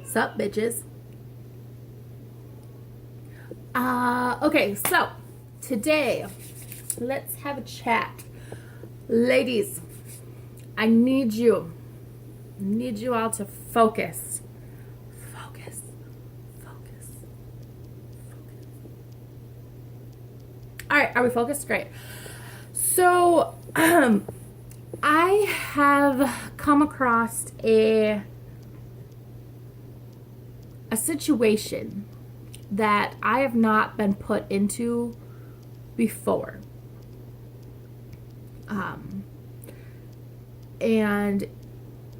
Sup, bitches? Okay, so today, let's have a chat. Ladies, I need you all to focus. Focus. Focus. Focus. All right, are we focused? Great. So, I have come across a situation that I have not been put into before. And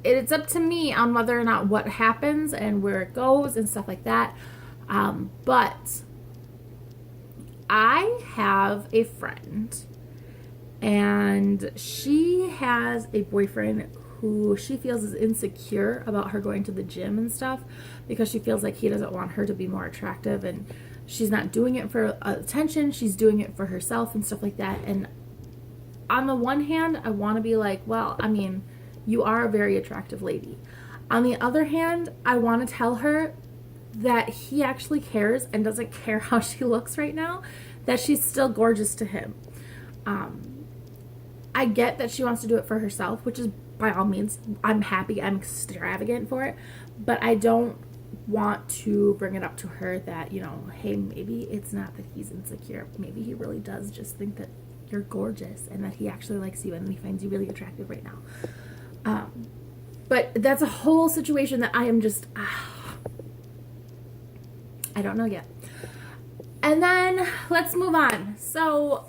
it's up to me on whether or not what happens and where it goes and stuff like that. But I have a friend, and she has a boyfriend who she feels is insecure about her going to the gym and stuff because she feels like he doesn't want her to be more attractive, and she's not doing it for attention, she's doing it for herself and stuff like that. And on the one hand, I want to be like, well, I mean, you are a very attractive lady. On the other hand, I want to tell her that he actually cares and doesn't care how she looks right now, that she's still gorgeous to him. I get that she wants to do it for herself, which is by all means, I'm happy, I'm extravagant for it, but I don't want to bring it up to her that, you know, hey, maybe it's not that he's insecure. Maybe he really does just think that you're gorgeous and that he actually likes you and he finds you really attractive right now. But that's a whole situation that I am just, I don't know yet. And then let's move on. So,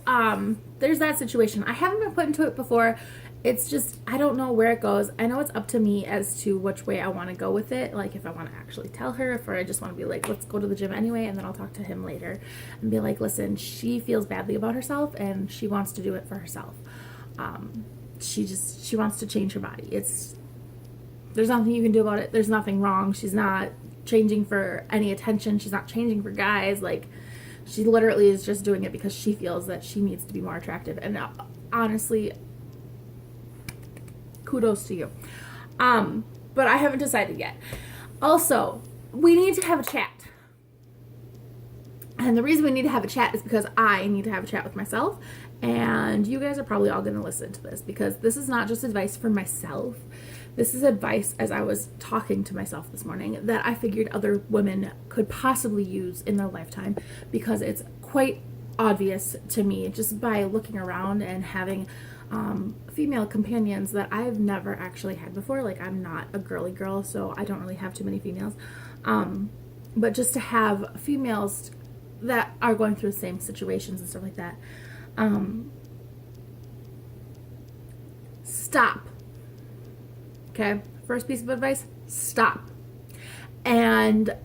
there's that situation. I haven't been put into it before. It's just, I don't know where it goes. I know it's up to me as to which way I want to go with it. Like, if I want to actually tell her, if I just want to be like, let's go to the gym anyway, and then I'll talk to him later and be like, listen, she feels badly about herself and she wants to do it for herself. She wants to change her body. There's nothing you can do about it. There's nothing wrong. She's not changing for any attention. She's not changing for guys. Like, she literally is just doing it because she feels that she needs to be more attractive. And honestly, kudos to you. But I haven't decided yet. Also, we need to have a chat. And the reason we need to have a chat is because I need to have a chat with myself. And you guys are probably all going to listen to this because this is not just advice for myself. This is advice as I was talking to myself this morning that I figured other women could possibly use in their lifetime, because it's quite obvious to me just by looking around and having female companions that I've never actually had before. Like, I'm not a girly girl, so I don't really have too many females. But just to have females that are going through the same situations and stuff like that. Stop. Okay? First piece of advice, stop. And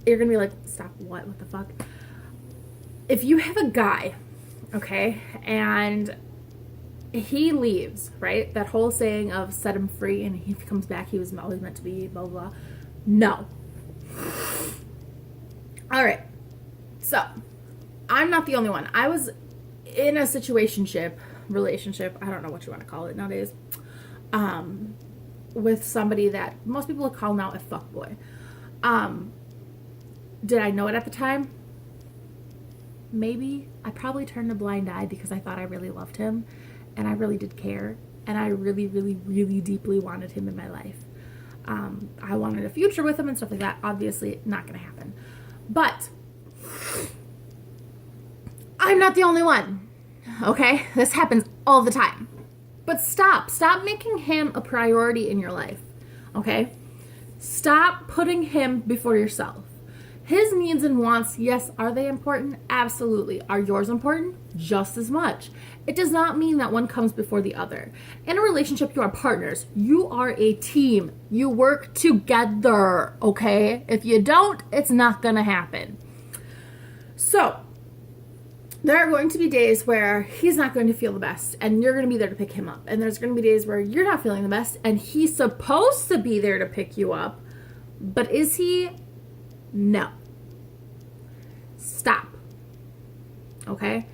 you're going to be like, stop what? What the fuck? If you have a guy, okay, and he leaves, right? That whole saying of set him free and he comes back, he was always meant to be, blah, blah, blah. No. All right. So, I'm not the only one. I was in a relationship, I don't know what you want to call it nowadays, with somebody that most people would call now a fuckboy. Did I know it at the time? Maybe. I probably turned a blind eye because I thought I really loved him and I really did care and I really, really, really deeply wanted him in my life. I wanted a future with him and stuff like that. Obviously, not going to happen. But I'm not the only one. Okay? This happens all the time. But stop making him a priority in your life, okay? Stop putting him before yourself. His needs and wants, yes, are they important? Absolutely. Are yours important? Just as much. It does not mean that one comes before the other. In a relationship, you are partners. You are a team. You work together, okay? If you don't, it's not gonna happen. So, there are going to be days where he's not going to feel the best and you're going to be there to pick him up. And there's going to be days where you're not feeling the best and he's supposed to be there to pick you up. But is he? No. Stop. Okay?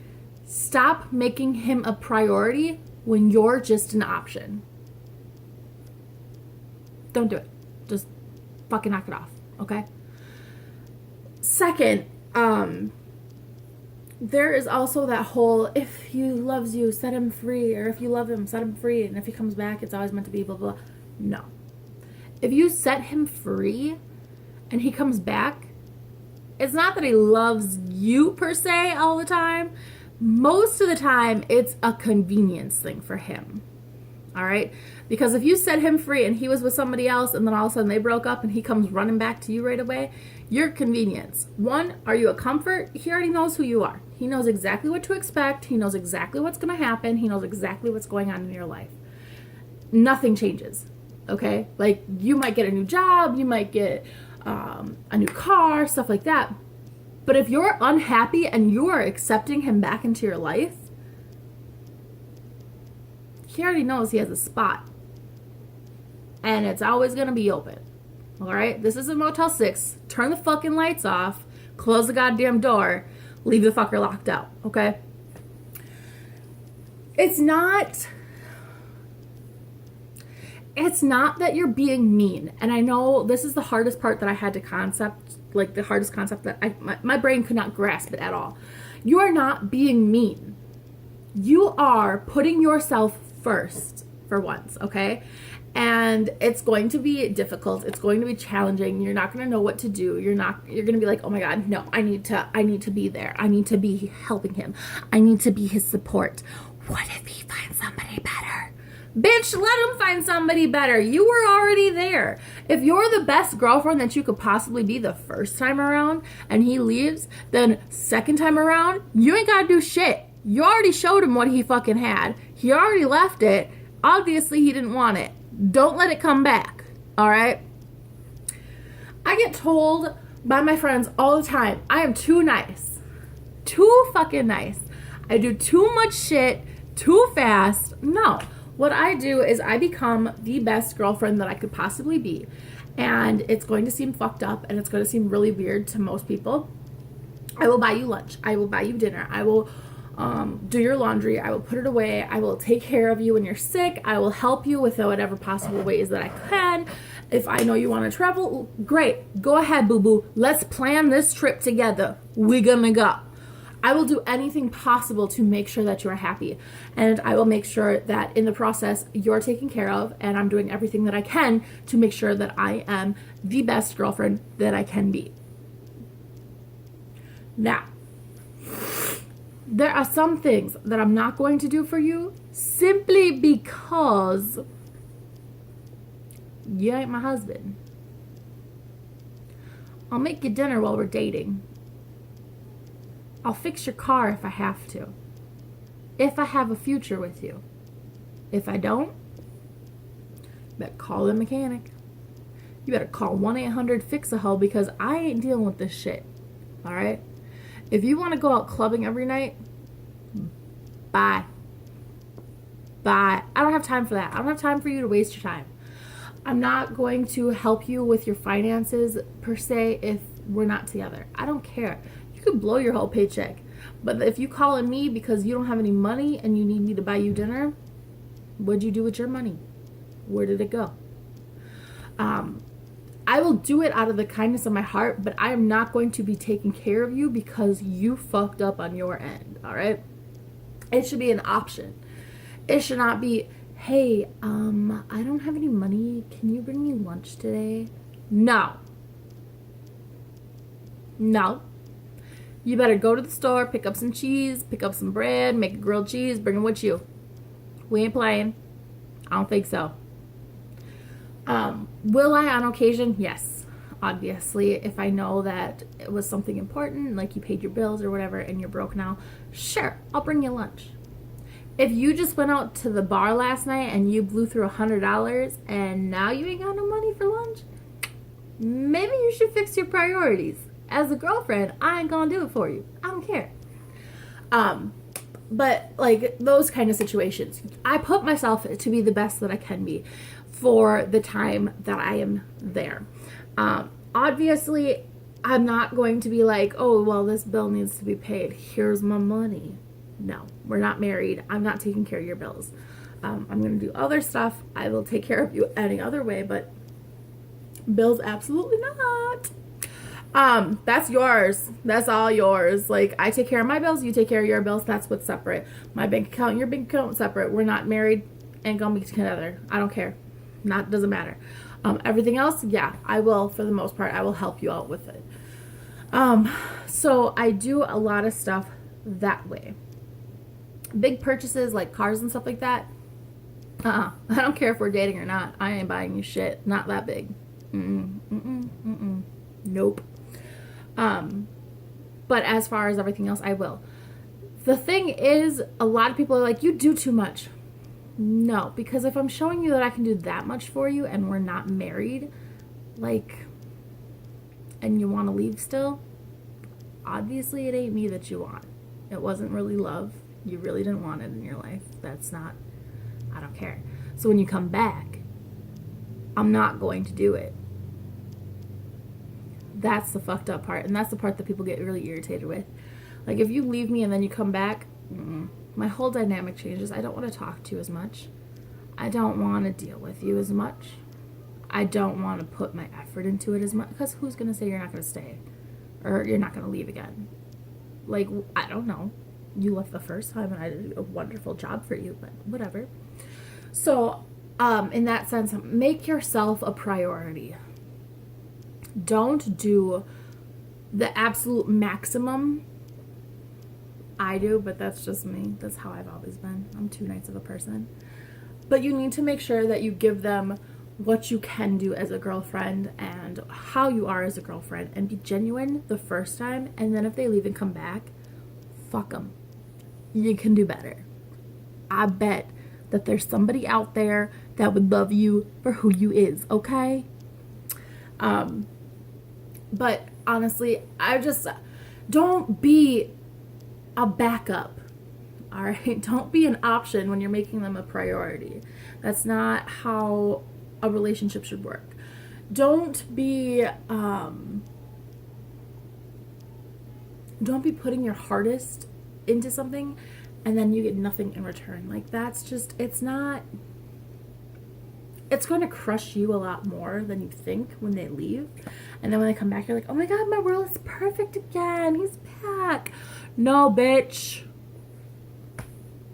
Stop making him a priority when you're just an option. Don't do it. Just fucking knock it off. okay? Second, there is also that whole, if he loves you, set him free, or if you love him, set him free, and if he comes back, it's always meant to be, blah, blah. No. If you set him free and he comes back, it's not that he loves you per se all the time. Most of the time, it's a convenience thing for him. All right? Because if you set him free and he was with somebody else and then all of a sudden they broke up and he comes running back to you right away, your convenience. One, are you a comfort? He already knows who you are. He knows exactly what to expect. He knows exactly what's going to happen. He knows exactly what's going on in your life. Nothing changes. Okay? Like, you might get a new job. You might get a new car, stuff like that. But if you're unhappy and you are accepting him back into your life, he already knows he has a spot. And it's always going to be open. All right? This isn't Motel 6. Turn the fucking lights off. Close the goddamn door. Leave the fucker locked out. Okay? It's not that you're being mean. And I know this is the hardest part that I had to concept, like the hardest concept that my brain could not grasp it at all. You are not being mean. You are putting yourself first for once, okay? And it's going to be difficult. It's going to be challenging. You're not going to know what to do. You're going to be like, "Oh my God, no, I need to be there. I need to be helping him. I need to be his support. What if he finds somebody better?" Bitch, let him find somebody better. You were already there. If you're the best girlfriend that you could possibly be the first time around and he leaves, then second time around, you ain't got to do shit. You already showed him what he fucking had. He already left it. Obviously, he didn't want it. Don't let it come back. All right? I get told by my friends all the time, I am too nice. Too fucking nice. I do too much shit too fast. No. What I do is I become the best girlfriend that I could possibly be. And it's going to seem fucked up and it's going to seem really weird to most people. I will buy you lunch. I will buy you dinner. I will do your laundry. I will put it away. I will take care of you when you're sick. I will help you with whatever possible ways that I can. If I know you want to travel, great. Go ahead, boo-boo. Let's plan this trip together. We're gonna go. I will do anything possible to make sure that you are happy. And I will make sure that in the process, you're taken care of. And I'm doing everything that I can to make sure that I am the best girlfriend that I can be. Now, there are some things that I'm not going to do for you simply because you ain't my husband. I'll make you dinner while we're dating. I'll fix your car if I have to. If I have a future with you. If I don't, you better call the mechanic. You better call 1-800-FIX-A-HOE because I ain't dealing with this shit. Alright? If you want to go out clubbing every night, bye. Bye. I don't have time for that. I don't have time for you to waste your time. I'm not going to help you with your finances per se if we're not together. I don't care. You could blow your whole paycheck. But if you call on me because you don't have any money and you need me to buy you dinner, what'd you do with your money? Where did it go? I will do it out of the kindness of my heart, but I am not going to be taking care of you because you fucked up on your end, all right? It should be an option. It should not be, "Hey, I don't have any money. Can you bring me lunch today?" No. No. You better go to the store, pick up some cheese, pick up some bread, make a grilled cheese, bring it with you. We ain't playing. I don't think so. Will I on occasion? Yes. Obviously, if I know that it was something important, like you paid your bills or whatever and you're broke now, sure, I'll bring you lunch. If you just went out to the bar last night and you blew through $100 and now you ain't got no money for lunch, maybe you should fix your priorities. As a girlfriend, I ain't gonna do it for you. I don't care. But like those kind of situations, I put myself to be the best that I can be for the time that I am there. Obviously, I'm not going to be like, "Oh, well, this bill needs to be paid. Here's my money." No, we're not married. I'm not taking care of your bills. I'm going to do other stuff. I will take care of you any other way, but Bills, absolutely not. That's yours. That's all yours. Like, I take care of my bills, you take care of your bills. That's what's separate. My bank account and your bank account separate. We're not married and gonna be together. I don't care. Doesn't matter. Everything else, yeah, I will, for the most part, I will help you out with it. So I do a lot of stuff that way. Big purchases like cars and stuff like that. I don't care if we're dating or not. I ain't buying you shit. Not that big. Nope. But as far as everything else, I will. The thing is, a lot of people are like, you do too much. No, because if I'm showing you that I can do that much for you and we're not married, like, and you want to leave still, obviously it ain't me that you want. It wasn't really love. You really didn't want it in your life. That's not, I don't care. So when you come back, I'm not going to do it. That's the fucked up part. And that's the part that people get really irritated with. Like, if you leave me and then you come back, my whole dynamic changes. I don't want to talk to you as much. I don't want to deal with you as much. I don't want to put my effort into it as much. Because who's going to say you're not going to stay? Or you're not going to leave again? Like, I don't know. You left the first time and I did a wonderful job for you, but whatever. So, in that sense, make yourself a priority. Don't do the absolute maximum. I do, but that's just me. That's how I've always been. I'm too nice of a person. But you need to make sure that you give them what you can do as a girlfriend and how you are as a girlfriend, and be genuine the first time. And then if they leave and come back, fuck them. You can do better. I bet that there's somebody out there that would love you for who you is, okay? But honestly, I just, don't be a backup, all right? Don't be an option when you're making them a priority. That's not how a relationship should work. Don't be putting your hardest into something and then you get nothing in return. Like, that's just, it's going to crush you a lot more than you think when they leave. And then when they come back, you're like, oh my God, my world is perfect again. He's back. No, bitch.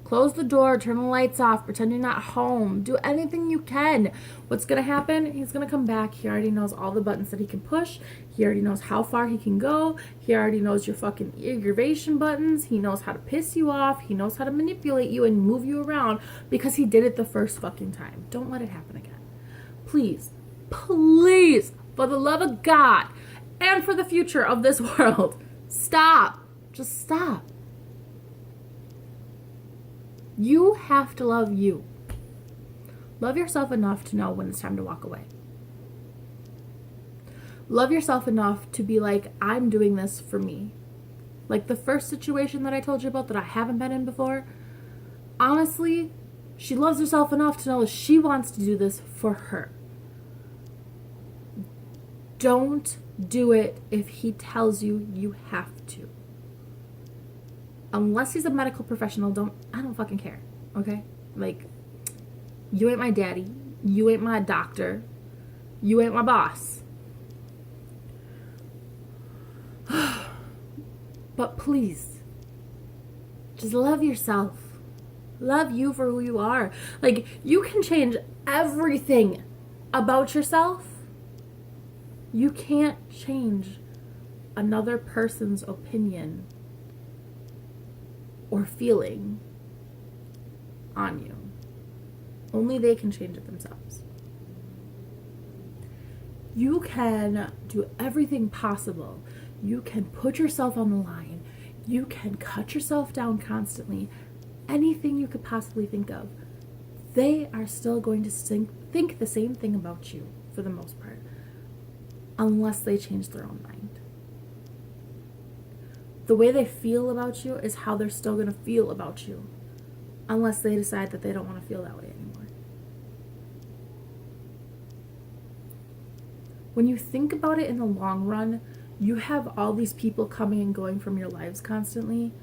Close the door, turn the lights off, pretend you're not home. Do anything you can. What's going to happen? He's going to come back. He already knows all the buttons that he can push. He already knows how far he can go. He already knows your fucking aggravation buttons. He knows how to piss you off. He knows how to manipulate you and move you around because he did it the first fucking time. Don't let it happen again. Please, please, for the love of God and for the future of this world, stop. Just stop. You have to love you. Love yourself enough to know when it's time to walk away. Love yourself enough to be like, I'm doing this for me. Like the first situation that I told you about that I haven't been in before, honestly, she loves herself enough to know that she wants to do this for her. Don't do it if he tells you you have to. Unless he's a medical professional, I don't fucking care, okay? Like, you ain't my daddy. You ain't my doctor. You ain't my boss. But please, just love yourself. Love you for who you are. Like, you can change everything about yourself. You can't change another person's opinion or feeling on you. Only they can change it themselves. You can do everything possible. You can put yourself on the line. You can cut yourself down constantly. Anything you could possibly think of. They are still going to think the same thing about you for the most part. Unless they change their own mind. The way they feel about you is how they're still going to feel about you. Unless they decide that they don't want to feel that way anymore. When you think about it in the long run, you have all these people coming and going from your lives constantly.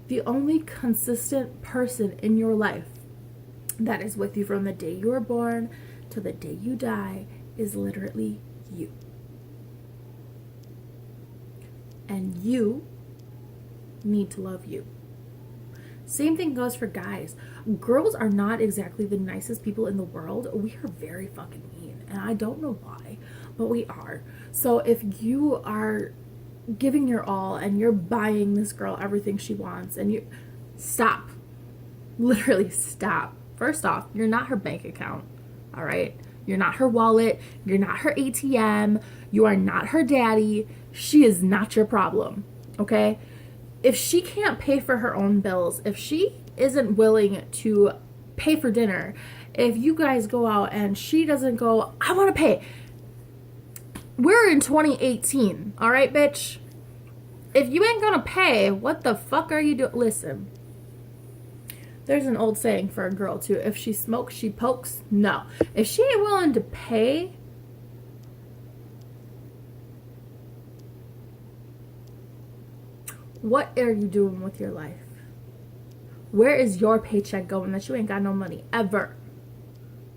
The only consistent person in your life that is with you from the day you were born to the day you die is literally you. And you need to love you. Same thing goes for guys. Girls are not exactly the nicest people in the world. We are very fucking mean, and I don't know why, but we are. So if you are giving your all and you're buying this girl everything she wants, and you stop, literally stop. First off, you're not her bank account, all right? You're not her wallet. You're not her ATM. You are not her daddy. She is not your problem, okay? If she can't pay for her own bills, if she isn't willing to pay for dinner, if you guys go out and she doesn't go, I want to pay. We're in 2018, all right, bitch? If you ain't gonna pay, what the fuck are you doing? Listen, there's an old saying for a girl, too. If she smokes, she pokes. No. If she ain't willing to pay, what are you doing with your life? Where is your paycheck going that you ain't got no money ever?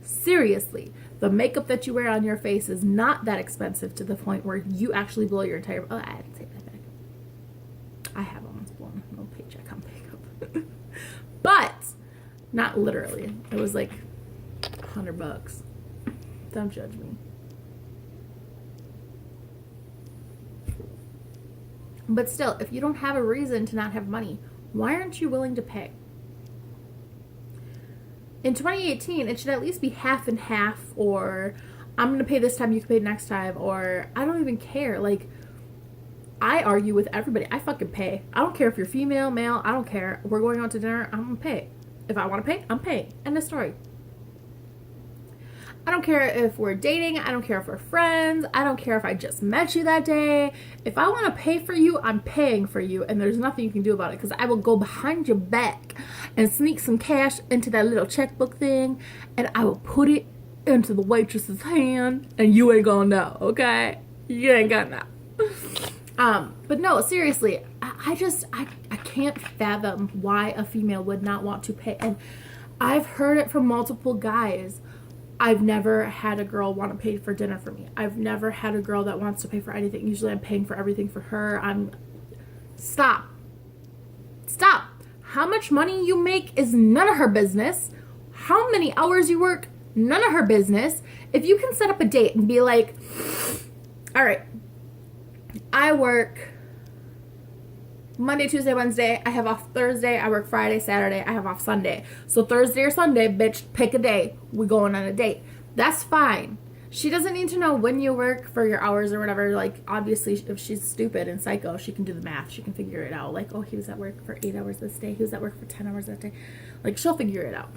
Seriously, the makeup that you wear on your face is not that expensive to the point where you actually blow your entire... Oh, I didn't take that back. I have almost blown no paycheck on makeup. But, not literally. It was like $100. Don't judge me. But still, if you don't have a reason to not have money, why aren't you willing to pay? In 2018, it should at least be half and half, or I'm going to pay this time, you can pay next time, or I don't even care. Like, I argue with everybody. I fucking pay. I don't care if you're female, male, I don't care. We're going out to dinner, I'm going to pay. If I want to pay, I'm paying. End of story. I don't care if we're dating. I don't care if we're friends. I don't care if I just met you that day. If I want to pay for you, I'm paying for you. And there's nothing you can do about it, because I will go behind your back and sneak some cash into that little checkbook thing. And I will put it into the waitress's hand. And you ain't gonna know, okay? You ain't gonna know. But no, seriously, I can't fathom why a female would not want to pay. And I've heard it from multiple guys. I've never had a girl want to pay for dinner for me. I've never had a girl that wants to pay for anything. Usually I'm paying for everything for her. Stop. How much money you make is none of her business. How many hours you work, none of her business. If you can set up a date and be like, all right, I work Monday, Tuesday, Wednesday, I have off Thursday, I work Friday, Saturday, I have off Sunday. So Thursday or Sunday, bitch, pick a day. We going on a date. That's fine. She doesn't need to know when you work for your hours or whatever. Like, obviously, if she's stupid and psycho, she can do the math. She can figure it out. Like, oh, he was at work for 8 hours this day. He was at work for 10 hours that day. Like, she'll figure it out.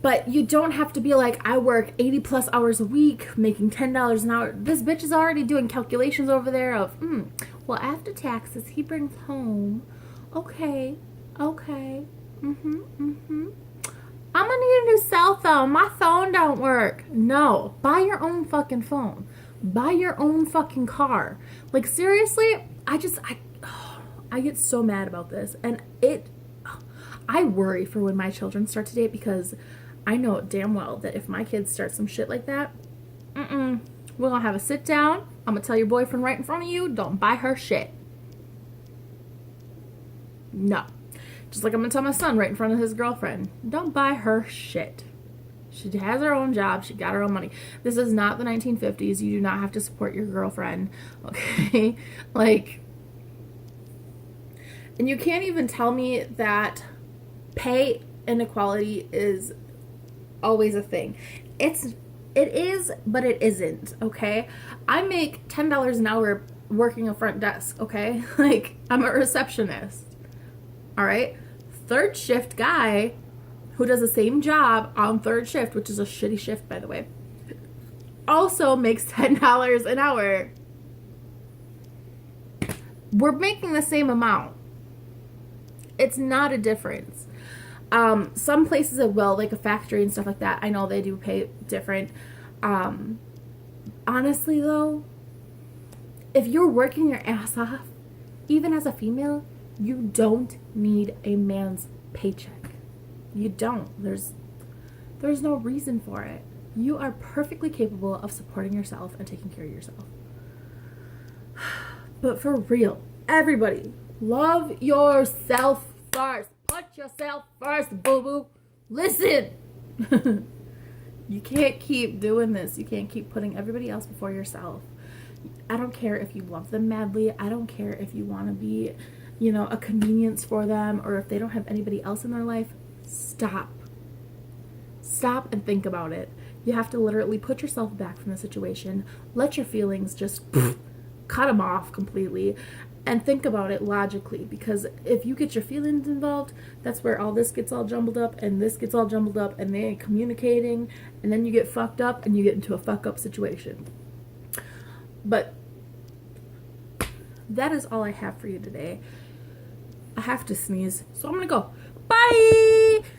But you don't have to be like, I work 80 plus hours a week, making $10 an hour. This bitch is already doing calculations over there of, well, after taxes, he brings home, okay, I'm gonna need a new cell phone. My phone don't work. No, buy your own fucking phone. Buy your own fucking car. Like, seriously, I get so mad about this. And I worry for when my children start to date, because I know damn well that if my kids start some shit like that, we're gonna have a sit down. I'm gonna tell your boyfriend right in front of you, don't buy her shit. No. Just like I'm gonna tell my son right in front of his girlfriend, don't buy her shit. She has her own job. She got her own money. This is not the 1950s. You do not have to support your girlfriend. Okay? Like, and you can't even tell me that pay inequality is always a thing. It is, but it isn't, okay? I make $10 an hour working a front desk, okay? Like, I'm a receptionist, all right? Third shift guy who does the same job on third shift, which is a shitty shift, by the way, also makes $10 an hour. We're making the same amount. It's not a difference. Some places it will, like a factory and stuff like that, I know they do pay different. Honestly though, if you're working your ass off, even as a female, you don't need a man's paycheck. You don't. There's no reason for it. You are perfectly capable of supporting yourself and taking care of yourself. But for real, everybody, love yourself first. Put yourself first, boo-boo. Listen. You can't keep doing this. You can't keep putting everybody else before yourself. I don't care if you love them madly. I don't care if you want to be, a convenience for them, or if they don't have anybody else in their life. Stop. Stop and think about it. You have to literally put yourself back from the situation. Let your feelings just cut them off completely and think about it logically, because if you get your feelings involved, that's where all this gets all jumbled up and this gets all jumbled up and they ain't communicating, and then you get fucked up and you get into a fuck up situation. But that is all I have for you today. I have to sneeze, so I'm gonna go. Bye!